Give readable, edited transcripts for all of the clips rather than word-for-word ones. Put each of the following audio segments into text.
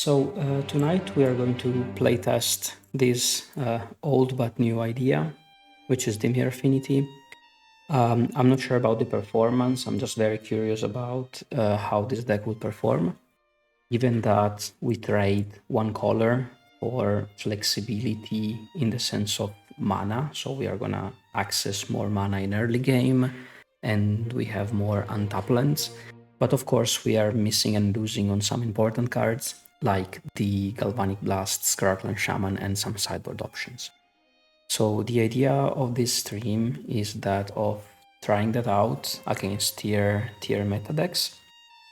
Tonight we are going to playtest this old but new idea, which is Dimir Affinity. I'm not sure about the performance, I'm just very curious about how this deck will perform, given that we trade one color for flexibility in the sense of mana, so we are gonna access more mana in early game, and we have more untapped lands. But of course we are missing and losing on some important cards, like the Galvanic Blast, Skarkland Shaman, and some sideboard options. So the idea of this stream is that of trying that out against tier meta decks.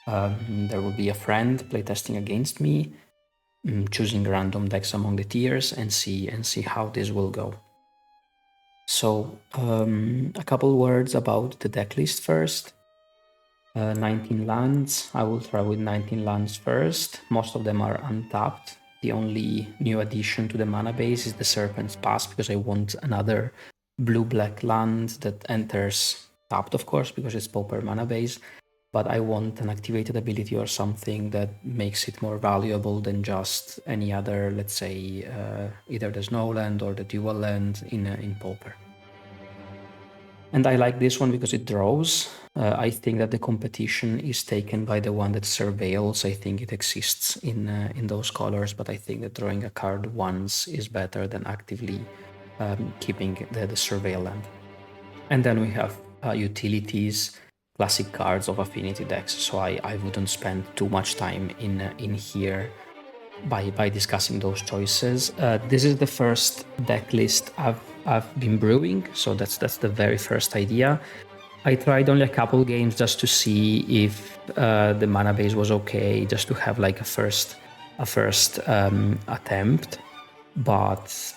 There will be a friend playtesting against me, choosing random decks among the tiers and see how this will go. So a couple words about the deck list first. 19 lands. I will try with 19 lands first. Most of them are untapped. The only new addition to the mana base is the Serpent's Pass, because I want another blue-black land that enters tapped, of course, because it's Pauper mana base. But I want an activated ability or something that makes it more valuable than just any other, let's say, either the Snow land or the Dual land in Pauper. And I like this one because it draws. I think that the competition is taken by the one that surveils. I think it exists in those colors, but I think that drawing a card once is better than actively keeping the surveil land. And then we have utilities, classic cards of affinity decks. So I wouldn't spend too much time in here by discussing those choices. This is the first deck list I've been brewing, so that's the very first idea. I tried only a couple games just to see if the mana base was okay, just to have like a first attempt, but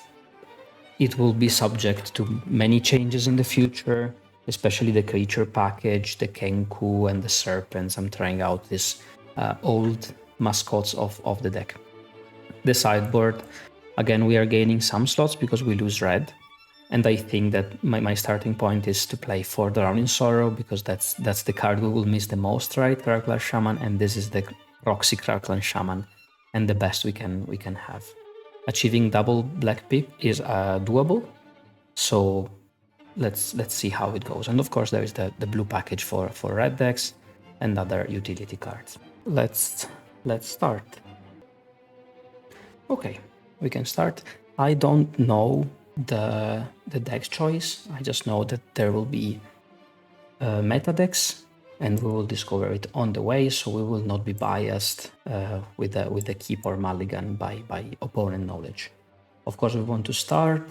it will be subject to many changes in the future, especially the creature package, the Kenku and the serpents. I'm trying out these old mascots of the deck. The sideboard, again, we are gaining some slots because we lose red. And I think that my starting point is to play for the Drowning Sorrow, because that's the card we will miss the most, right? Skarkland Shaman, and this is the Roxy Skarkland Shaman, and the best we can have. Achieving double black pip is doable, so let's see how it goes. And of course there is the blue package for red decks and other utility cards. Let's start. Okay, we can start. I don't know the deck choice. I just know that there will be meta decks, and we will discover it on the way, so we will not be biased with the keep or mulligan by opponent knowledge. Of course, we want to start.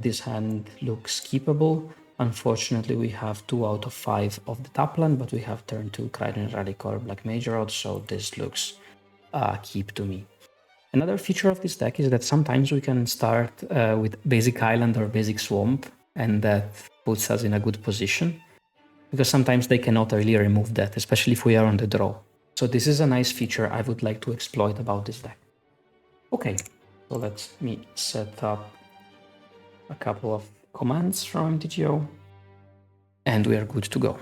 This hand looks keepable. Unfortunately, we have 2 out of 5 of the top land, but we have turn 2 Cryden Relic or Black Major Rod, so this looks keep to me. Another feature of this deck is that sometimes we can start with basic island or basic swamp, and that puts us in a good position, because sometimes they cannot really remove that, especially if we are on the draw. So this is a nice feature I would like to exploit about this deck. Okay, so let me set up a couple of commands from MTGO, and we are good to go.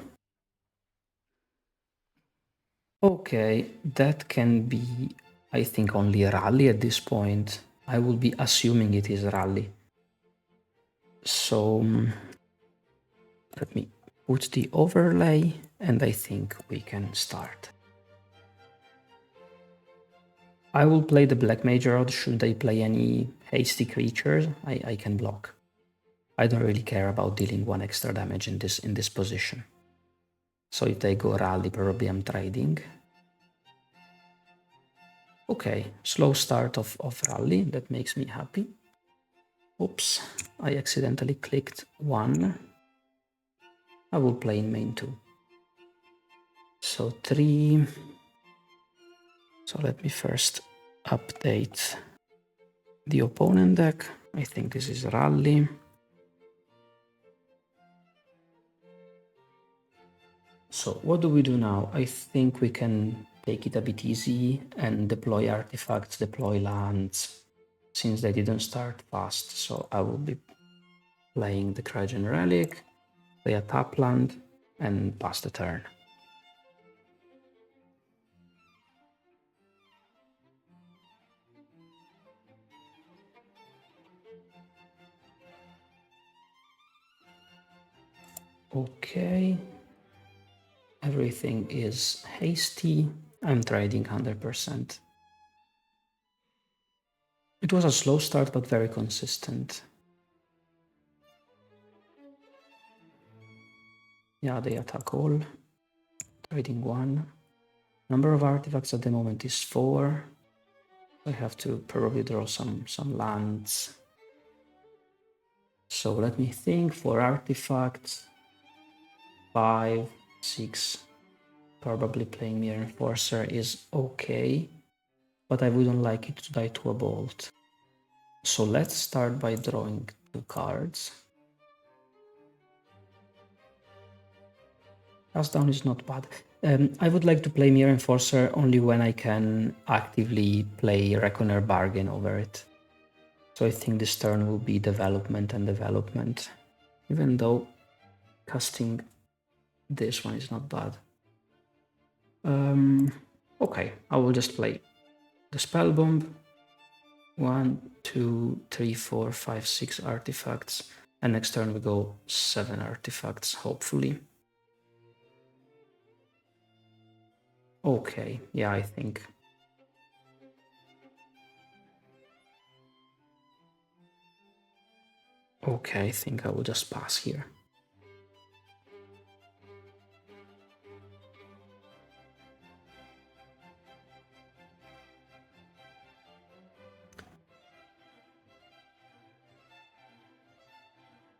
Okay, that can be, I think, only a rally at this point. I will be assuming it is rally. So let me put the overlay, and I think we can start. I will play the Black Major Rod. Should they play any hasty creatures, I can block. I don't really care about dealing 1 extra damage in this position. So if they go rally, probably I'm trading. Okay, slow start of rally, that makes me happy. Oops, I accidentally clicked 1. I will play in main 2. So 3. So let me first update the opponent deck. I think this is rally. So what do we do now? I think we can take it a bit easy and deploy artifacts, deploy lands, since they didn't start fast. So I will be playing the Cryden Relic, play a tap land, and pass the turn. Okay. Everything is hasty. I'm trading 100%. It was a slow start, but very consistent. Yeah, they attack all. Trading 1. Number of artifacts at the moment is 4. I have to probably draw some lands. So let me think. 4 artifacts. 5, 6. Probably playing Mirror Enforcer is okay, but I wouldn't like it to die to a bolt. So let's start by drawing 2 cards. Pass down is not bad. I would like to play Mirror Enforcer only when I can actively play Reckoner Bargain over it. So I think this turn will be development and development, even though casting this one is not bad. Okay, I will just play the Spell Bomb. 1, 2, 3, 4, 5, 6 artifacts. And next turn we go 7 artifacts, hopefully. Okay, yeah, I think. Okay, I think I will just pass here.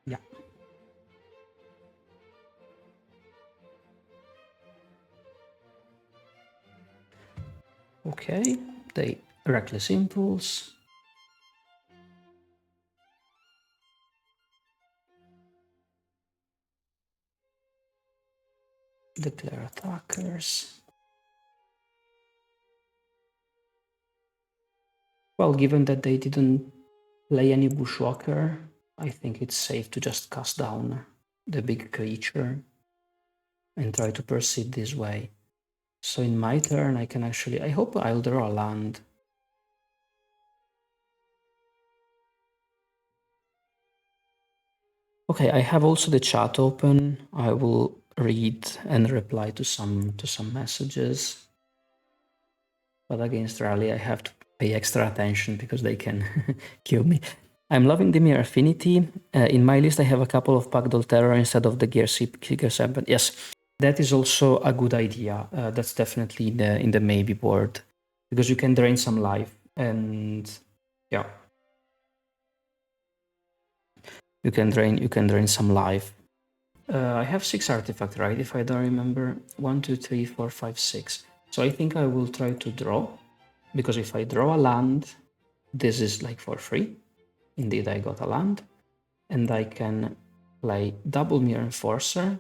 Yeah. Okay, they Reckless Impulse. Declare attackers. Well, given that they didn't play any Bushwalker, I think it's safe to just cast down the big creature and try to proceed this way. So in my turn, I can actually... I hope I'll draw a land. Okay, I have also the chat open. I will read and reply to some messages. But against Rally, I have to pay extra attention because they can kill me. I'm loving Dimir Affinity. In my list, I have a couple of Pagdol Terror instead of the Gear Serpent. Yes, that is also a good idea. That's definitely in the maybe board because you can drain some life and yeah, you can drain some life. I have 6 artifacts, right? If I don't remember, 1, 2, 3, 4, 5, 6. So I think I will try to draw, because if I draw a land, this is like for free. Indeed, I got a land, and I can play double Mirror Enforcer,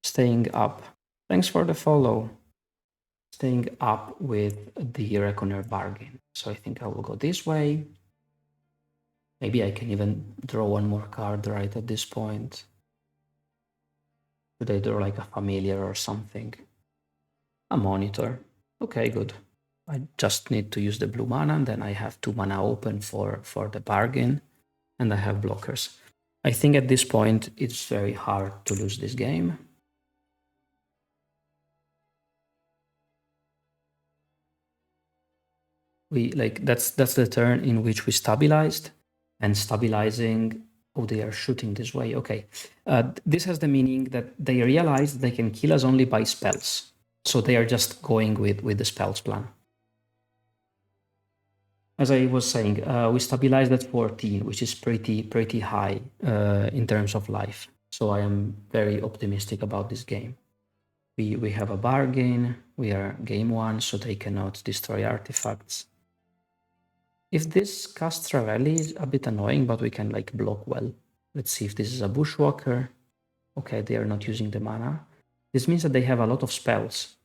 staying up. Thanks for the follow. Staying up with the Reckoner Bargain. So I think I will go this way. Maybe I can even draw one more card right at this point. Should I draw like a familiar or something? A monitor. Okay, good. I just need to use the blue mana, and then I have 2 mana open for the bargain, and I have blockers. I think at this point it's very hard to lose this game. That's the turn in which we stabilized, and stabilizing. Oh, they are shooting this way. Okay, this has the meaning that they realize they can kill us only by spells, so they are just going with the spells plan. As I was saying, we stabilized at 14, which is pretty high in terms of life. So I am very optimistic about this game. We have a bargain. We are game 1, so they cannot destroy artifacts. If this casts Ravelli is a bit annoying, but we can like block well. Let's see if this is a Bushwalker. Okay, they are not using the mana. This means that they have a lot of spells.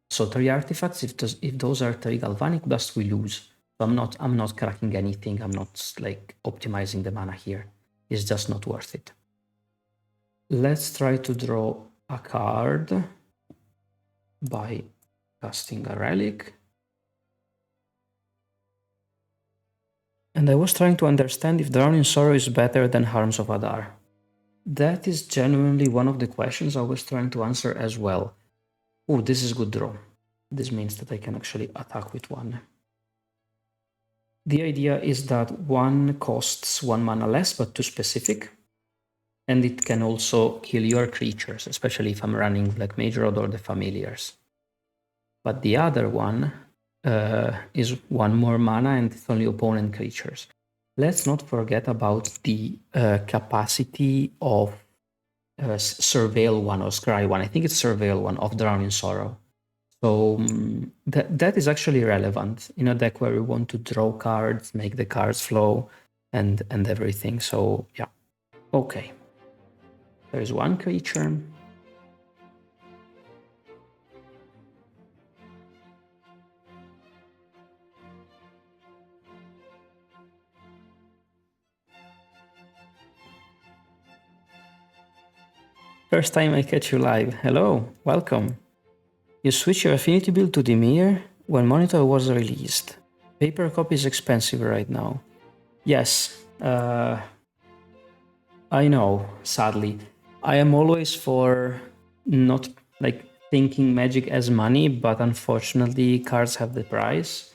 So 3 artifacts, if those are 3 Galvanic Blast, we lose. So I'm not cracking anything. I'm not like optimizing the mana here. It's just not worth it. Let's try to draw a card by casting a relic. And I was trying to understand if Drowning Sorrow is better than Harms of Adar. That is genuinely one of the questions I was trying to answer as well. Oh, this is good draw. This means that I can actually attack with one. The idea is that one costs 1 mana less, but too specific. And it can also kill your creatures, especially if I'm running Black Mage Rod or the Familiars. But the other one is 1 more mana and it's only opponent creatures. Let's not forget about the capacity of Surveil 1 or Scry 1. I think it's Surveil 1 of Drown in Sorrow. So that is actually relevant in a deck where we want to draw cards, make the cards flow, and everything. So yeah, okay. There is one creature. First time I catch you live. Hello, welcome. You switch your Affinity build to Dimir when Monitor was released. Paper copy is expensive right now. Yes, I know, sadly. I am always for not like thinking Magic as money, but unfortunately cards have the price.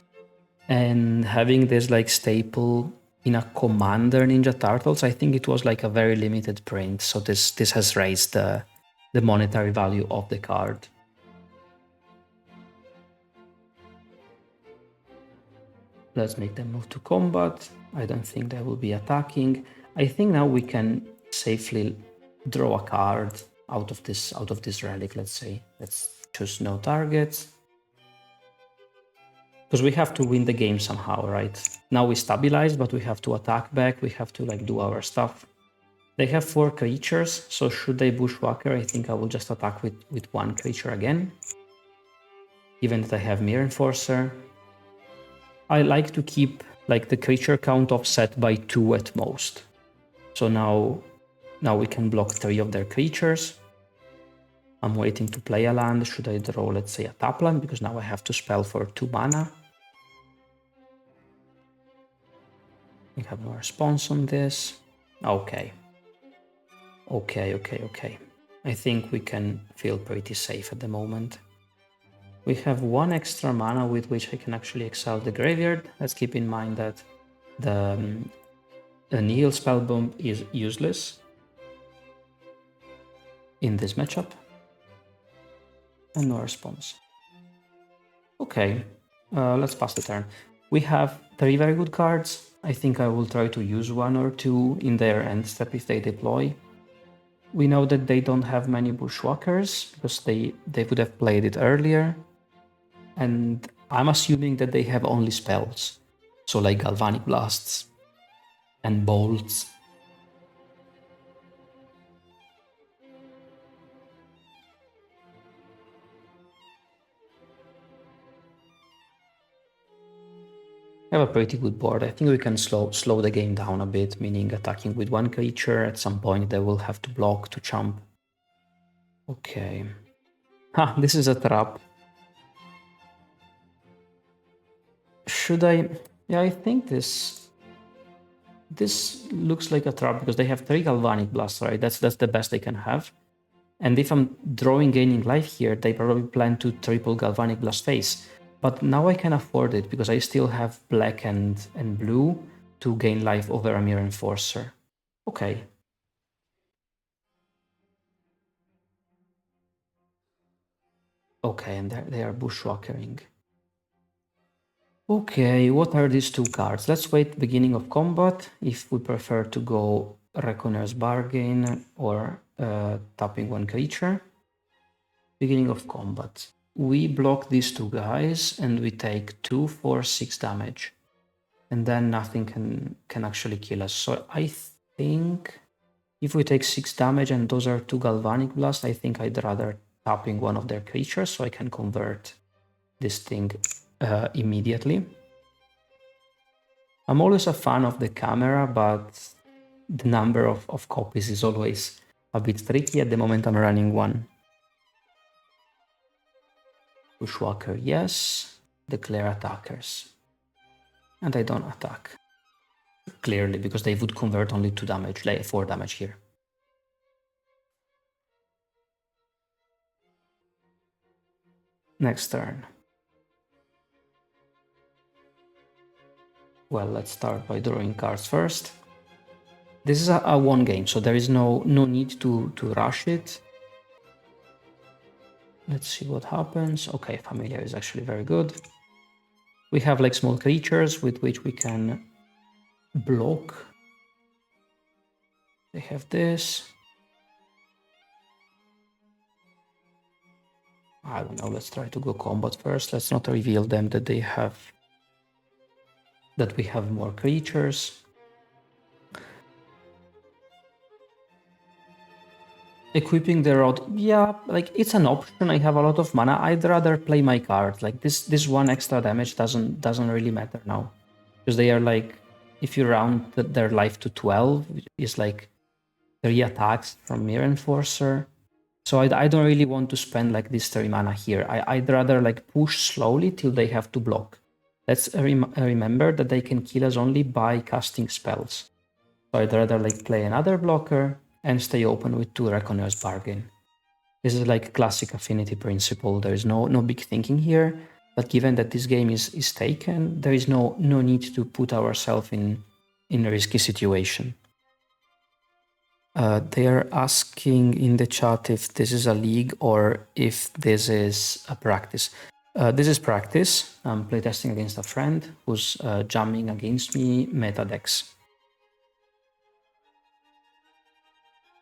And having this like staple in a Commander Ninja Turtles, I think it was like a very limited print. So this has raised the monetary value of the card. Let's make them move to combat. I don't think they will be attacking. I think now we can safely draw a card out of this relic, let's say. Let's choose no targets. Because we have to win the game somehow, right? Now we stabilize, but we have to attack back. We have to like do our stuff. They have 4 creatures, so should they Bushwhacker, I think I will just attack with 1 creature again. Given that I have Mirror Enforcer. I like to keep like the creature count offset by 2 at most. So now we can block 3 of their creatures. I'm waiting to play a land. Should I draw, let's say, a tap land? Because now I have to spell for 2 mana. We have no response on this. Okay. Okay. I think we can feel pretty safe at the moment. We have 1 extra mana with which I can actually exile the graveyard. Let's keep in mind that the Nihil Spellbomb is useless in this matchup. And no response. Okay, let's pass the turn. We have 3 very good cards. I think I will try to use 1 or 2 in their end step if they deploy. We know that they don't have many Bushwhackers because they would have played it earlier. And I'm assuming that they have only spells. So like Galvanic Blasts and Bolts. I have a pretty good board. I think we can slow the game down a bit, meaning attacking with 1 creature. At some point they will have to block to chump. Okay. Ha, this is a trap. Should I... Yeah, I think this looks like a trap because they have 3 Galvanic Blasts, right? That's the best they can have. And if I'm drawing Gaining Life here, they probably plan to triple Galvanic Blast face. But now I can afford it because I still have black and blue to gain life over a Mirror Enforcer. Okay. Okay, and they are Bushwhackering. Okay, what are these 2 cards? Let's wait beginning of combat if we prefer to go Reckoner's Bargain or tapping 1 creature. Beginning of combat. We block these 2 guys and we take 2, 4, 6 damage. And then nothing can actually kill us. So I think if we take 6 damage and those are 2 Galvanic Blasts, I think I'd rather tapping 1 of their creatures so I can convert this thing immediately. I'm always a fan of the camera, but the number of copies is always a bit tricky. At the moment I'm running 1. Bushwhacker, yes. Declare attackers. And I don't attack. Clearly, because they would convert only 2 damage, like 4 damage here. next turn. Well, let's start by drawing cards first. This is a one game, so there is no need to rush it. Let's see what happens. Okay, Familiar is actually very good. We have like small creatures with which we can block. They have this. I don't know, let's try to go combat first. Let's not reveal them that they have... that we have more creatures. Equipping the rod, yeah, like it's an option. I have a lot of mana. I'd rather play my cards. Like this one extra damage doesn't really matter now, because they are like, if you round their life to 12, it's like 3 attacks from Mirror Enforcer. So I don't really want to spend like this 3 mana here. I'd rather like push slowly till they have to block. Let's remember that they can kill us only by casting spells. So I'd rather like play another blocker and stay open with 2 Reckoner's Bargain. This is like classic Affinity principle. There is no big thinking here, but given that this game is taken, there is no need to put ourselves in a risky situation. They are asking in the chat if this is a league or if this is a practice. This is practice. I'm playtesting against a friend who's jamming against me meta decks.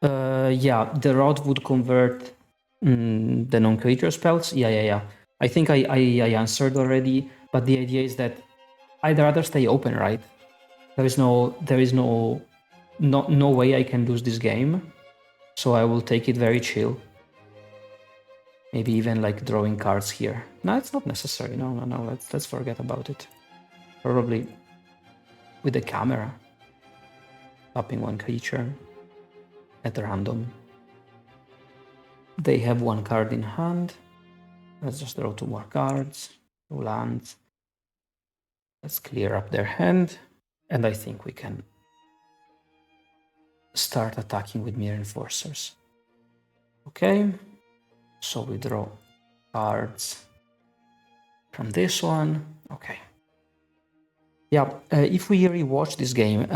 Yeah, the rod would convert the non-creature spells. Yeah. I think I answered already, but the idea is that I'd rather stay open, right? There is no way I can lose this game, so I will take it very chill. Maybe even like drawing cards here. No, it's not necessary. No. Let's forget about it. Probably with the camera, tapping 1 creature at random. They have 1 card in hand. Let's just draw 2 more cards, 2 lands. Let's clear up their hand, and I think we can start attacking with Mirror Enforcers. Okay, so we draw cards from this one. Okay. Yeah, if we rewatch this game,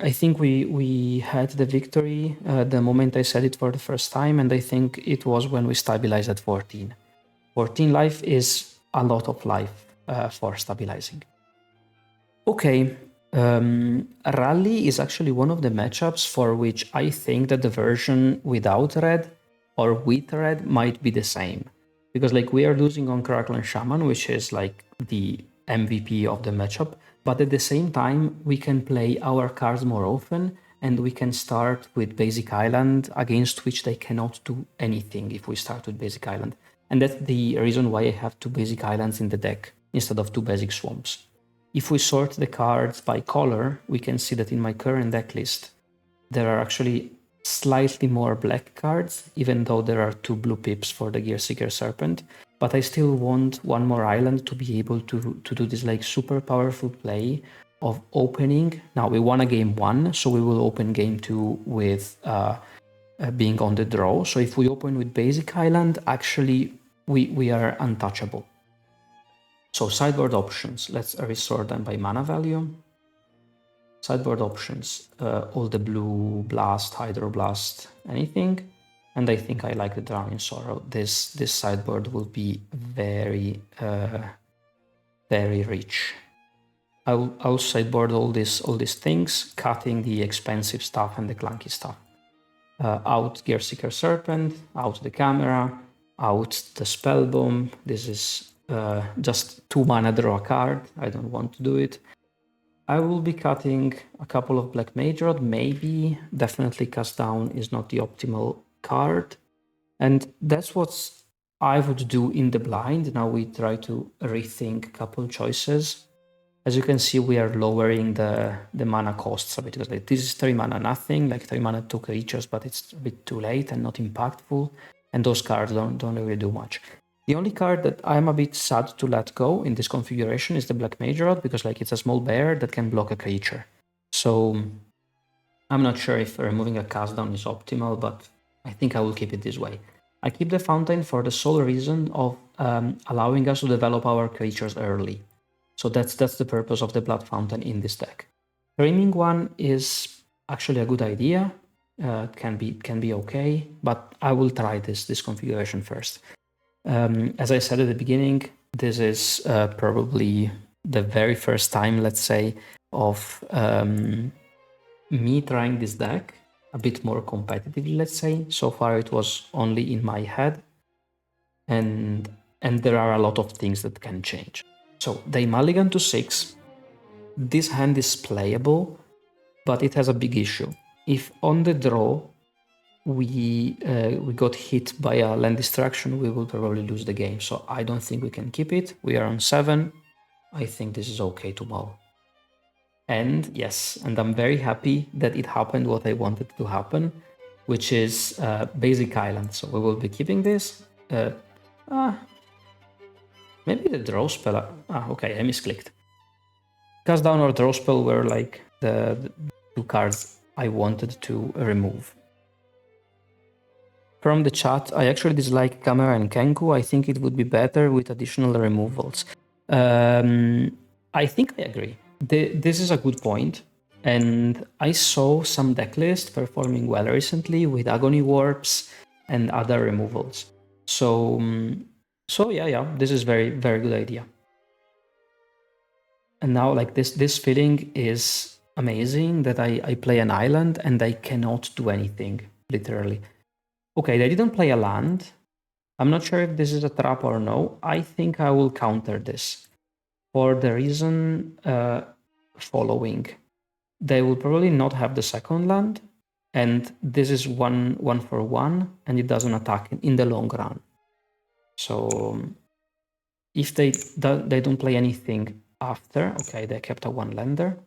I think we had the victory the moment I said it for the first time, and I think it was when we stabilized at 14. 14 life is a lot of life for stabilizing. Okay, Rally is actually one of the matchups for which I think that the version without red or with red might be the same. Because like we are losing on Crackle Shaman, which is like the MVP of the matchup, but at the same time we can play our cards more often and we can start with Basic Island, against which they cannot do anything if we start with Basic Island. And that's the reason why I have 2 Basic Islands in the deck instead of 2 Basic Swamps. If we sort the cards by color, we can see that in my current deck list, there are actually slightly more black cards, even though there are 2 blue pips for the Gearseeker Serpent. But I still want 1 more island to be able to do this like super powerful play of opening. Now we won a game 1, so we will open game 2 with being on the draw. So if we open with Basic Island, actually we are untouchable. So sideboard options, let's resort them by mana value. Sideboard options, all the blue, blast, hydroblast, anything. And I think I like the Drowning Sorrow. This sideboard will be very, very rich. I'll sideboard all these things, cutting the expensive stuff and the clunky stuff. Out Gearseeker Serpent, out the camera, out the Spell Bomb. This is just 2 mana draw a card. I don't want to do it. I will be cutting a couple of Black Mage Rod, maybe. Definitely Cast Down is not the optimal card. And that's what I would do in the blind. Now we try to rethink a couple choices. As you can see, we are lowering the mana costs a bit, because like, this is 3 mana nothing, like 3 mana 2 creatures, but it's a bit too late and not impactful. And those cards don't really do much. The only card that I'm a bit sad to let go in this configuration is the Black Mage Rod, because like it's a small bear that can block a creature. So I'm not sure if removing a cast down is optimal, but I think I will keep it this way. I keep the fountain for the sole reason of allowing us to develop our creatures early. So that's the purpose of the Blood Fountain in this deck. Framing one is actually a good idea. Can be okay, but I will try this configuration first. As I said at the beginning, this is probably the very first time, let's say, of me trying this deck a bit more competitively, let's say. So far it was only in my head, and there are a lot of things that can change. So they mulligan to 6. This hand is playable, but it has a big issue. If on the draw we got hit by a land destruction, we will probably lose the game. So I don't think we can keep it. We are on 7. I think this is okay to mull. And yes, and I'm very happy that it happened what I wanted to happen, which is basic island. So we will be keeping this. Maybe the draw spell. Okay, I misclicked. Cast down or draw spell were like the 2 cards I wanted to remove. From the chat, I actually dislike Camera and Kenku. I think it would be better with additional removals. I think I agree. This is a good point. And I saw some decklist performing well recently with Agony Warps and other removals. So yeah, this is very, very good idea. And now like this feeling is amazing that I play an island and I cannot do anything, literally. Okay, they didn't play a land. I'm not sure if this is a trap or no. I think I will counter this for the reason following. They will probably not have the second land, and this is one for one, and it doesn't attack in the long run. So if they don't play anything after, okay, they kept a 1-lander.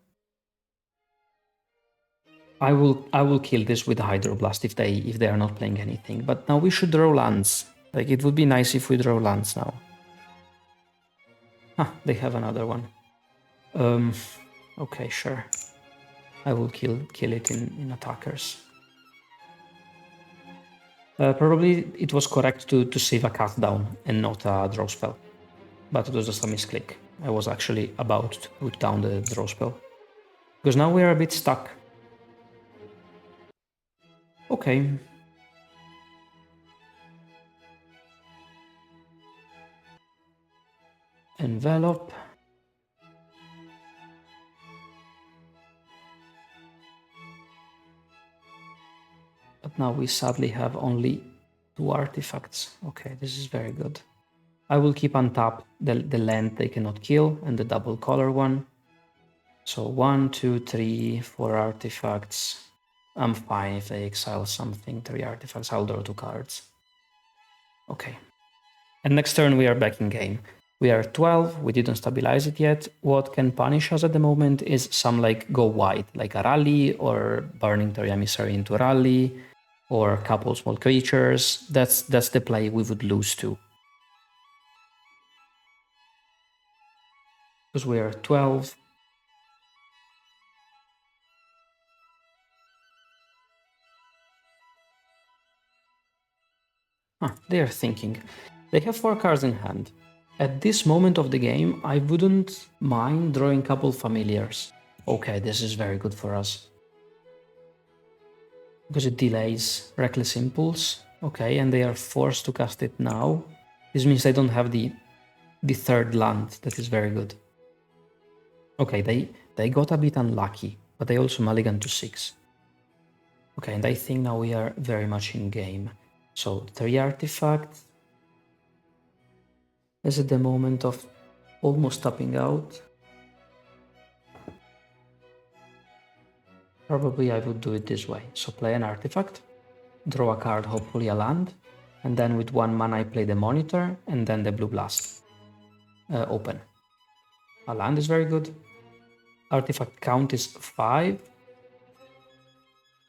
I will kill this with Hydroblast if they are not playing anything. But now we should draw lands. Like it would be nice if we draw lands now. They have another one. Okay, sure. I will kill it in attackers. Probably it was correct to save a cast down and not a draw spell. But it was just a misclick. I was actually about to put down the draw spell. Because now we are a bit stuck. Okay. Envelop. But now we sadly have only 2 artifacts. Okay, this is very good. I will keep on top the land they cannot kill and the double color one. So 1, 2, 3, 4 artifacts. I'm fine if they exile something. 3 artifacts, I'll draw 2 cards. Okay. And next turn we are back in game. We are 12, we didn't stabilize it yet. What can punish us at the moment is some like go wide, like a rally or burning the emissary into rally or a couple small creatures. That's the play we would lose to. Because we are 12. They are thinking. They have 4 cards in hand. At this moment of the game, I wouldn't mind drawing a couple familiars. Okay, this is very good for us. Because it delays Reckless Impulse. Okay, and they are forced to cast it now. This means they don't have the third land. That is very good. Okay, they got a bit unlucky, but they also mulligan to 6. Okay, and I think now we are very much in game. So 3 artifacts. Is it the moment of almost tapping out? Probably I would do it this way. So play an artifact, draw a card, hopefully a land, and then with 1 mana I play the Monitor and then the Blue Blast. Open. A land is very good. Artifact count is 5.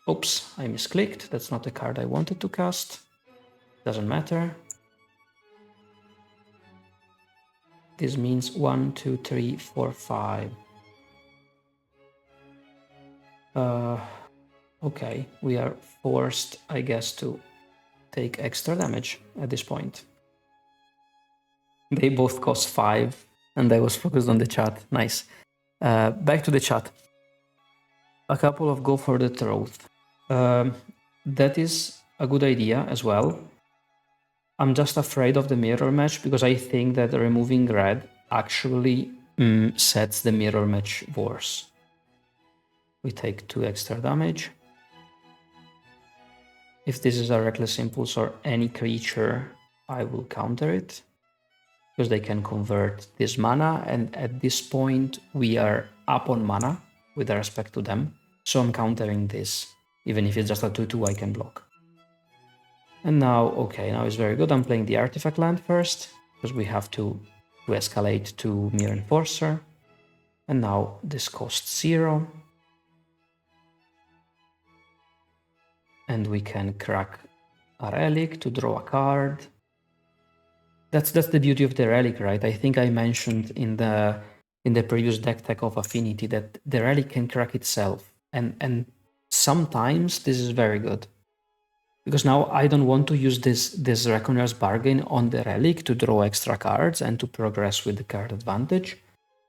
Oops, I misclicked. That's not the card I wanted to cast. Doesn't matter. This means 1, 2, 3, 4, 5. Okay, we are forced, I guess, to take extra damage at this point. They both cost 5, and I was focused on the chat. Nice. Back to the chat. A couple of go for the throat. That is a good idea as well. I'm just afraid of the mirror match because I think that removing red actually sets the mirror match worse. We take 2 extra damage. If this is a Reckless Impulse or any creature, I will counter it, because they can convert this mana, and at this point we are up on mana with respect to them, so I'm countering this. Even if it's just a 2/2, I can block. And now, okay, now it's very good. I'm playing the Artifact land first, because we have to escalate to Mirror Enforcer. And now this costs 0. And we can crack a relic to draw a card. That's the beauty of the relic, right? I think I mentioned in the previous deck tech of Affinity that the relic can crack itself, and sometimes this is very good, because now I don't want to use this Reckoner's Bargain on the relic to draw extra cards and to progress with the card advantage,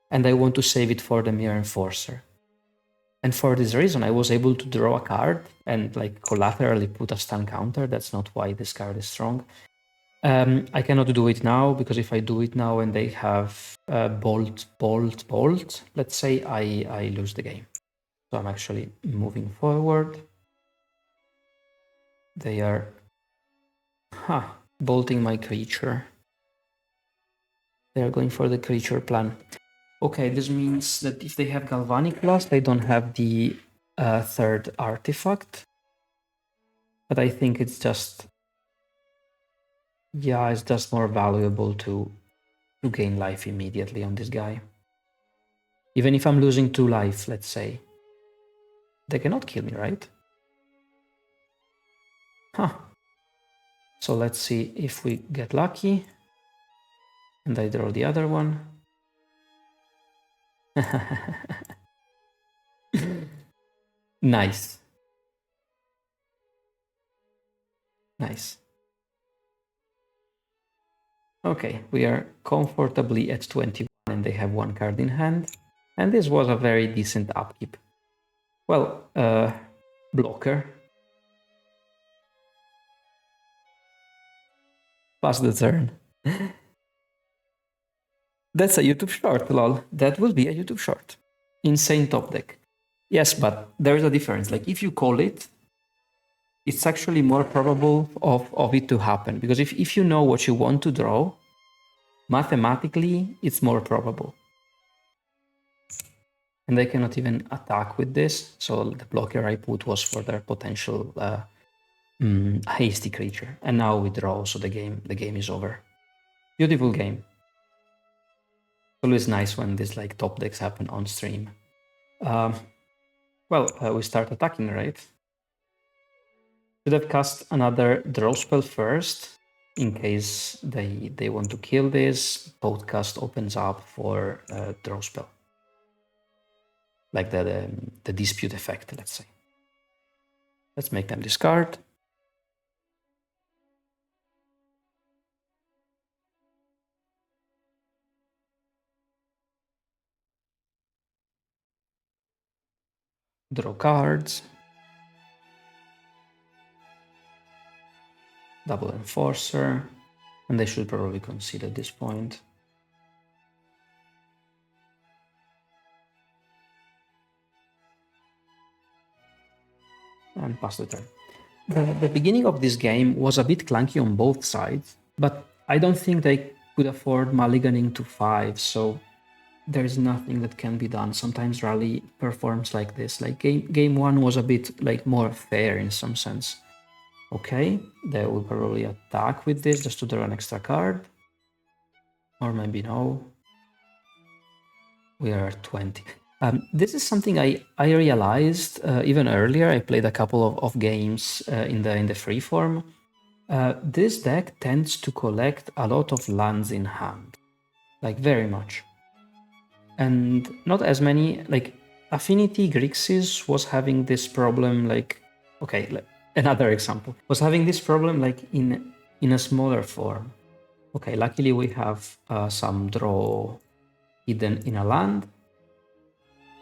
and I want to save it for the Mirror Enforcer. And for this reason, I was able to draw a card and like collaterally put a stun counter. That's not why this card is strong. I cannot do it now, because if I do it now and they have bolt, let's say, I lose the game. So I'm actually moving forward. They are bolting my creature. They are going for the creature plan. Okay, this means that if they have Galvanic Blast, they don't have the third artifact. But I think it's just... yeah, it's just more valuable to gain life immediately on this guy. Even if I'm losing 2 life, let's say. They cannot kill me, right? So let's see if we get lucky. And I draw the other one. Nice. Nice. Okay, we are comfortably at 21 and they have 1 card in hand. And this was a very decent upkeep. Well, blocker. Pass the turn. That's a YouTube short, lol. That will be a YouTube short. Insane top deck. Yes, but there is a difference. Like, if you call it, it's actually more probable of it to happen. Because if you know what you want to draw, mathematically, it's more probable. And they cannot even attack with this. So the blocker I put was for their potential hasty creature. And now we draw, so the game is over. Beautiful game. Always nice when these like top decks happen on stream. We start attacking, right? Should have cast another draw spell first, in case they want to kill this. Podcast opens up for draw spell. Like the dispute effect, let's say. Let's make them discard. Draw cards. Double Enforcer. And they should probably concede at this point. And pass the turn. The beginning of this game was a bit clunky on both sides, but I don't think they could afford mulliganing to 5, so there is nothing that can be done. Sometimes Rally performs like this. Like game 1 was a bit like more fair in some sense. Okay, they will probably attack with this just to draw an extra card. Or maybe no. We are at 20. This is something I realized even earlier. I played a couple of games in the freeform. This deck tends to collect a lot of lands in hand, like very much, and not as many. Like Affinity Grixis was having this problem. Like, okay, another example. Was having this problem like in a smaller form. Okay, luckily we have some draw hidden in a land.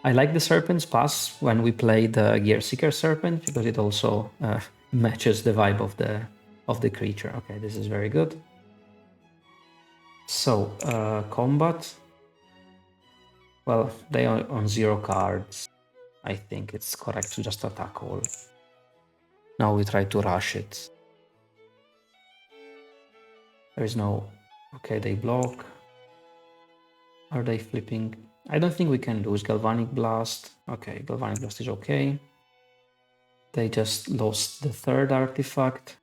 I like the Serpent's Pass when we play the Gear Seeker Serpent because it also matches the vibe of the creature. Okay, this is very good. So, combat. Well, they are on 0 cards. I think it's correct to just attack all. Now we try to rush it. There is no... Okay, they block. Are they flipping? I don't think we can lose Galvanic Blast. Okay, Galvanic Blast is okay. They just lost the third artifact.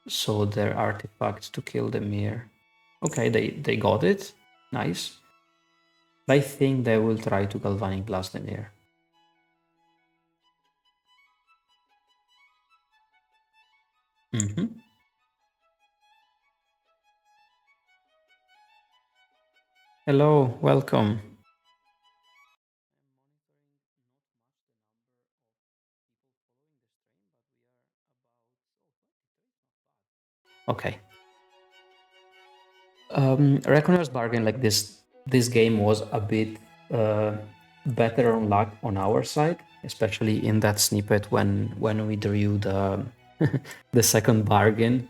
So their artifact to kill the mirror. Okay, they got it. Nice. I think they will try to Galvanic Blast the mirror. Hello, welcome. Okay. Reckoner's Bargain, like this game was a bit better on luck on our side, especially in that snippet when we drew the the second bargain.